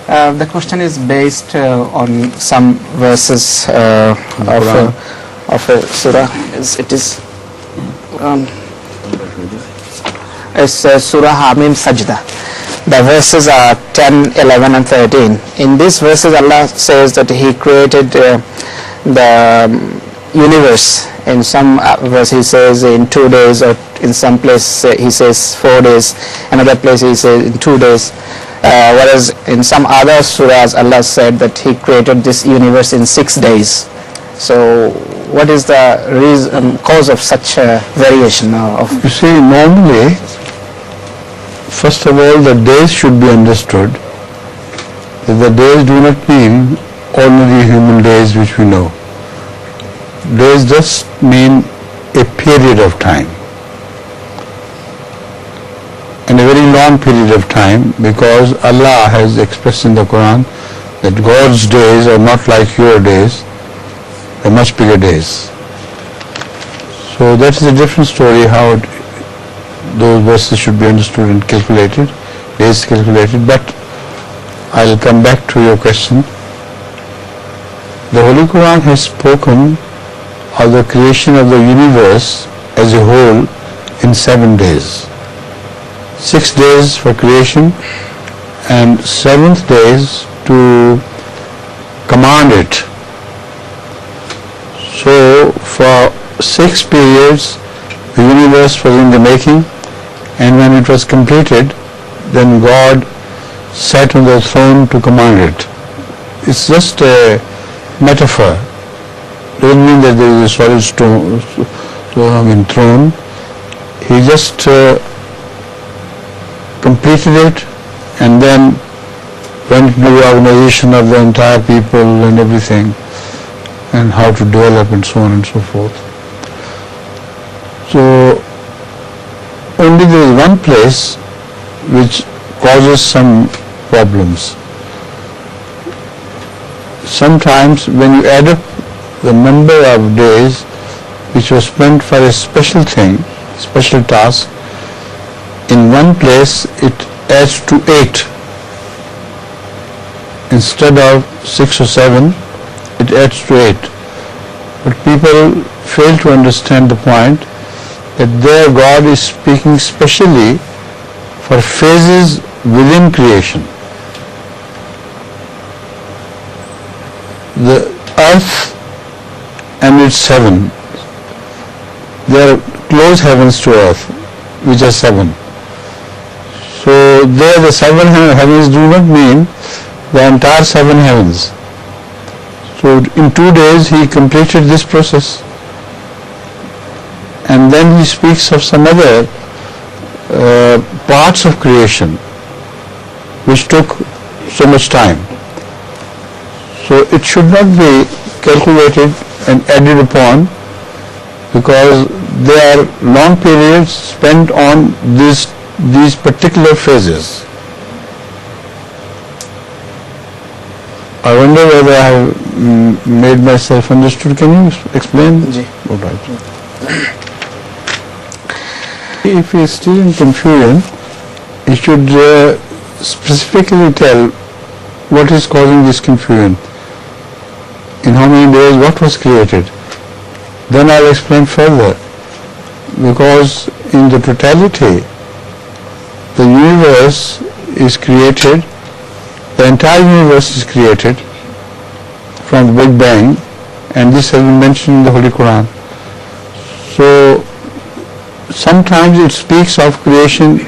The question is based on some verses of a surah. It is Surah Hamim Sajda. The verses are 10, 11 and 13. In these verses Allah says that He created the universe. In some verse He says in 2 days, or in some place He says 4 days, another place He says in 2 days. Whereas in some other surahs Allah said that He created this universe in 6 days. So what is the cause of such a variation of? You see, normally, first of all, the days should be understood. The days do not mean ordinary human days which we know. Days just mean a period of time, and a very long period of time, because Allah has expressed in the Quran that God's days are not like your days, they're much bigger days. So that is a different story, how those verses should be understood and calculated, days calculated. But I'll come back to your question. The Holy Quran has spoken of the creation of the universe as a whole in 7 days. 6 days for creation and 7th days to command it. So for 6 periods the universe was in the making, and when it was completed, then God sat on the throne to command it. It's just a metaphor. It doesn't mean that there is a solid throne. He just completed it, and then went to the organization of the entire people and everything, and how to develop and so on and so forth. So only there is one place which causes some problems. Sometimes when you add up the number of days which was spent for a special thing, special task, in one place it adds to 8. Instead of 6 or 7, it adds to 8. But people fail to understand the point that there God is speaking specially for phases within creation. The earth and its heaven, there are close heavens to earth, which are 7. So there the 7 heavens do not mean the entire 7 heavens. So in 2 days he completed this process, and then he speaks of some other parts of creation which took so much time. So it should not be calculated and added upon, because there are long periods spent on these particular phases. I wonder whether I have made myself understood. Can you explain? All right. If he is still in confusion, he should specifically tell what is causing this confusion. In how many days what was created? Then I'll explain further. Because in the totality, the universe is created, the entire universe is created from the Big Bang, and this has been mentioned in the Holy Quran. So sometimes it speaks of creation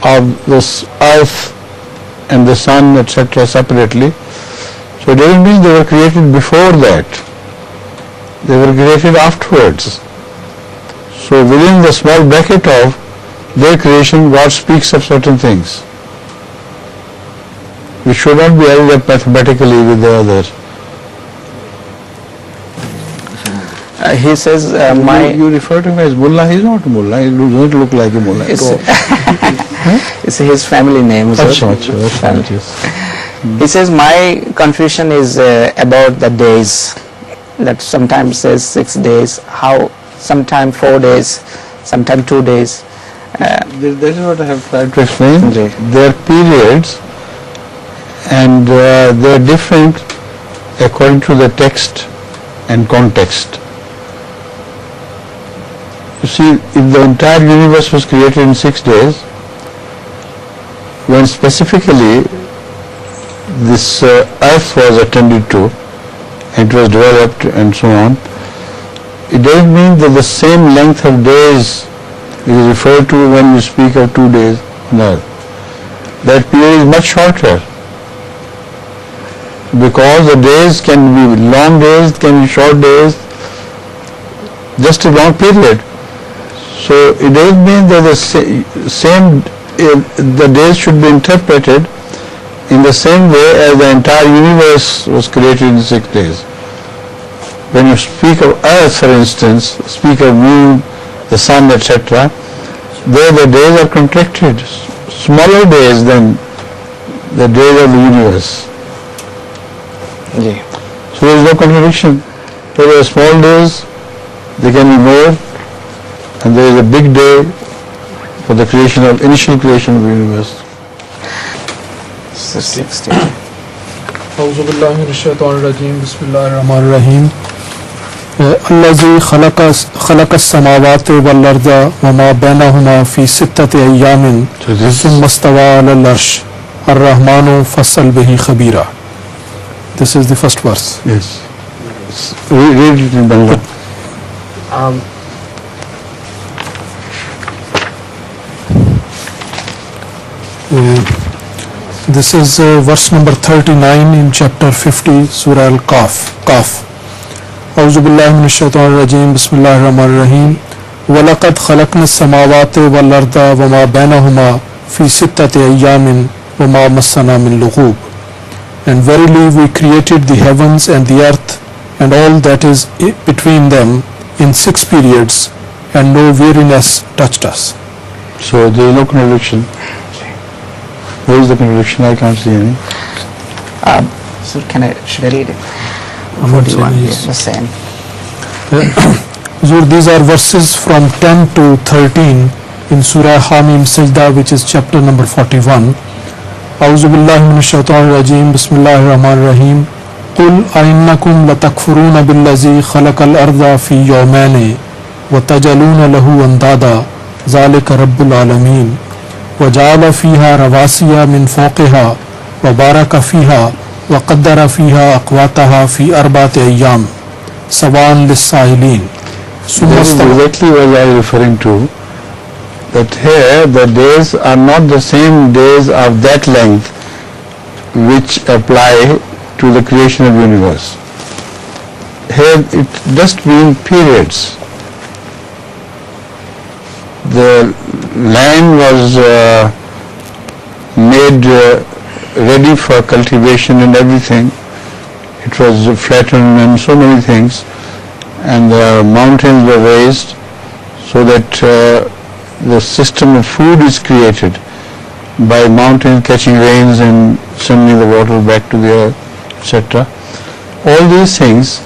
of this earth and the sun, etc. separately. So it doesn't mean they were created before that. They were created afterwards. So within the small bracket of their creation, God speaks of certain things which should not be added up mathematically with the others. He says, you refer to him as Mullah. He's not a Mullah. He does not look like a Mullah at all. It's his family name. He says, my confusion is about the days. That sometimes says 6 days, how sometime 4 days, sometime 2 days. That is what I have tried to explain. There are periods, and they are different according to the text and context. You see, if the entire universe was created in 6 days, when specifically this earth was attended to, and it was developed and so on, it doesn't mean that the same length of days is referred to when you speak of 2 days on earth. That period is much shorter, because the days can be long days, can be short days, just a long period. So it doesn't mean that the days should be interpreted in the same way as the entire universe was created in 6 days. When you speak of earth, for instance, speak of moon, the sun, etc., there the days are contracted, smaller days than the days of the universe. Yeah. So there is no contradiction. There are small days, they can be more, and there is a big day for the initial creation of the universe. 60. اعوذ باللہ من الشیطان الرجیم بسم اللہ الرحمن الرحیم الذی خلق السماوات والارض وما بینہما فی 6 ایام ثم استوى علی العرش الرحمن فصل بہ خبیرا. This is the first verse. Yes. Read it in Bangla. This is verse number 39 in chapter 50, Surah Al-Qaf. أعوذ بالله من الشيطان الرجيم بسم الله الرحمن الرحيم وَلَقَدْ خَلَقْنَا السَّمَاوَاتِ وَالْأَرْضَ وَمَا بَيْنَهُمَا فِي 6 أَيَّامٍ وَمَا مَسَّنَا مِنْ لُغُوبٍ. And verily we created the heavens and the earth and all that is between them in 6 periods, and no weariness touched us. So there is no contradiction. Where is the contradiction? I can't see any. So should I read it? Yes. The same. So these are verses from 10 to 13 in Surah Hamim Sajda, which is chapter number 41. أعوذ بالله من الشيطان الرجيم بسم الله الرحمن الرحيم قل أئنكم لتكفرون بالذي خلق الأرض في يومين وتجعلون له أندادا ذلك رب العالمين وجعل فيها رواسي من فوقها وبارك فيها وقدر فيها أقواتها في 4 أيام سواء للسائلين. This is exactly what I am referring to, that here the days are not the same days of that length which apply to the creation of the universe. Here it just means periods. The land was made ready for cultivation and everything. It was flattened and so many things, and the mountains were raised so that the system of food is created by mountains catching rains and sending the water back to the earth, etc. All these things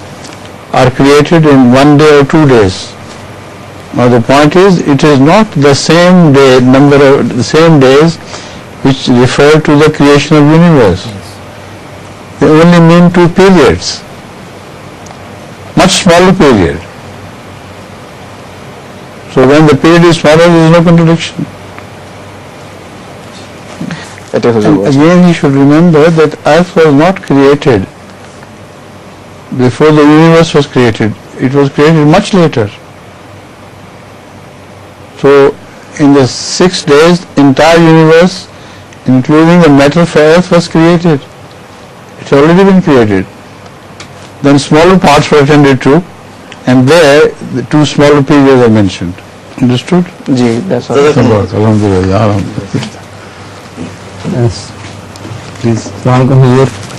are created in 1 day or 2 days. Now the point is, it is not the same day, number of the same days which refer to the creation of the universe. They only mean 2 periods, much smaller period. So when the period is smaller, there is no contradiction. And again, you should remember that earth was not created before the universe was created. It was created much later. So in the 6 days, entire universe, including the matter of earth, was created. It's already been created. Then smaller parts were attended to, and there the 2 smaller periods are mentioned. Understood? Ji, that's all. Alhamdulillah. Yes. Please. Assalamu alaikum.